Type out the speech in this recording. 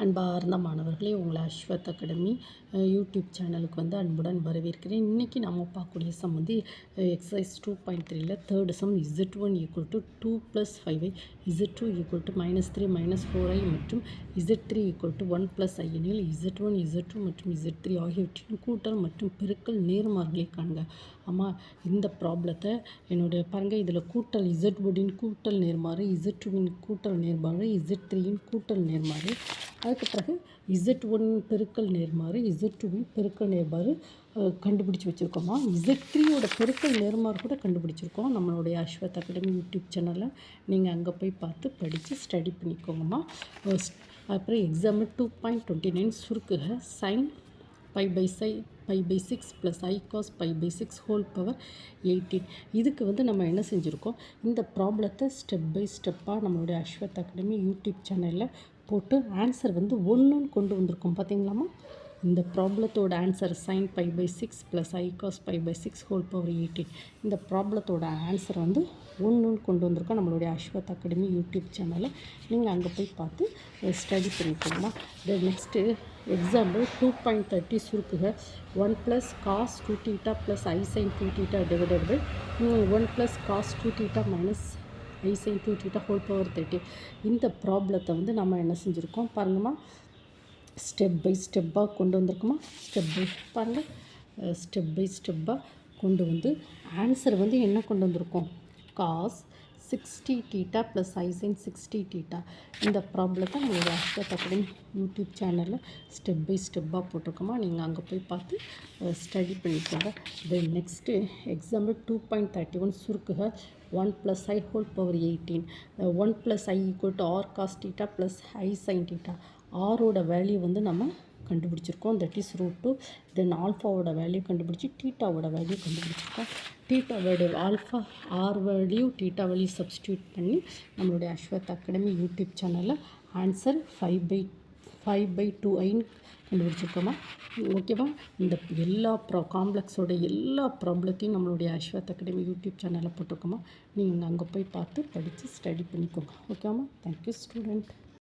அன்பார்ந்த மாணவர்களே, உங்களை அஸ்வத் அகாடமி யூடியூப் சேனலுக்கு வந்து அன்புடன் வரவேற்கிறேன். இன்றைக்கி நம்ம பார்க்கக்கூடிய சம் வந்து எக்ஸசைஸ் 2.3ல் third sum Z1 equal to 2 + 5i, Z2 equal to -3 -4i மற்றும் Z3 ஈக்குவல் டு 1 + i எனில் Z1 Z2 மற்றும் Z3 ஆகியவற்றின் கூட்டல் மற்றும் பெருக்கல் நேர்மாறுகளை காண்க. ஆமாம், இந்த ப்ராப்ளத்தை என்னுடைய பாருங்கள், இதில் கூட்டல் Z1இன் கூட்டல் நேர்மாறு, Z2வின் கூட்டல் நேர்மாறு, Z3இன் கூட்டல் நேர்மாறு, அதுக்கு பிறகு Z1 பெருக்கல் நேர்மாறு, Z2வின் பெருக்கல் நேர்மாறு கண்டுபிடிச்சி வச்சுருக்கோமா. Z3யோட பெருக்கல் நேர்மாறு கூட கண்டுபிடிச்சிருக்கோம் நம்மளுடைய அஸ்வத் அகாடமி யூடியூப் சேனலில். நீங்கள் அங்கே போய் பார்த்து படித்து ஸ்டடி பண்ணிக்கோங்கம்மா. அப்புறம் எக்ஸாம்பிள் 2.29 சுருக்குக sin π/6 + i cos π/6 whole power 18. இதுக்கு வந்து நம்ம என்ன செஞ்சுருக்கோம், இந்த ப்ராப்ளத்தை ஸ்டெப் பை ஸ்டெப்பாக நம்மளுடைய அஸ்வத் அகாடமி யூடியூப் சேனலில் போட்டு ஆன்சர் வந்து ஒன்றுன்னு கொண்டு வந்திருக்கோம். பார்த்தீங்களாம்மா, இந்த ப்ராப்ளத்தோட answer sin π/6 + i cos π/6 whole power 18. இந்த ப்ராப்ளத்தோட ஆன்சர் வந்து ஒன்றுன்னு கொண்டு வந்திருக்கோம் நம்மளுடைய அஸ்வத் அகாடமி யூடியூப் சேனலில். நீங்கள் அங்கே போய் பார்த்து ஸ்டடி பண்ணிக்கோங்கம்மா. நெக்ஸ்ட்டு எக்ஸாம்பிள் 2.30 சுருக்குக 1 + cos 2θ + i sin 2θ divided by 1 + cos 2θ - i sin 2θ whole power 30. இந்த ப்ராப்ளத்தை வந்து நம்ம என்ன செஞ்சுருக்கோம் பாருங்கம்மா, ஸ்டெப் பை ஸ்டெப்பாக கொண்டு வந்திருக்கோமா. ஸ்டெப் பை ஸ்டெப்பாக கொண்டு வந்து ஆன்சர் வந்து என்ன கொண்டு வந்திருக்கோம், cos 60θ + i sin 60θ. இந்த ப்ராப்ளத்தை நம்மளோட அஸ்வத் அகாடமி யூடியூப் சேனலில் ஸ்டெப் பை ஸ்டெப்பாக போட்டிருக்கோமா. நீங்கள் அங்கே போய் பார்த்து ஸ்டடி பண்ணிக்கோங்க. Then next example 2.31 சுருக்குக 1 + i whole power 18. 1 + i equal to r cos θ + i sin θ. ஆரோட வேல்யூ வந்து நம்ம கண்டுபிடிச்சிருக்கோம், தட் இஸ் √2. தென் ஆல்ஃபாவோட வேல்யூ கண்டுபிடிச்சி டீட்டாவோட வேல்யூ கண்டுபிடிச்சிருக்கோம். Theta value alpha R value theta value substitute பண்ணி நம்மளுடைய அஸ்வத் அகாடமி யூடியூப் சேனலில் ஆன்சர் 5/2i கண்டுபிடிச்சிருக்கோமா. ஓகேவா. இந்த எல்லா காம்ப்ளெக்ஸோட எல்லா ப்ராப்ளத்தையும் நம்மளுடைய அஸ்வத் அகாடமி யூடியூப் சேனலில் போட்டிருக்கோமா. நீங்கள் அங்கே போய் பார்த்து படித்து ஸ்டடி பண்ணிக்கோங்க. ஓகேவா. Thank you student.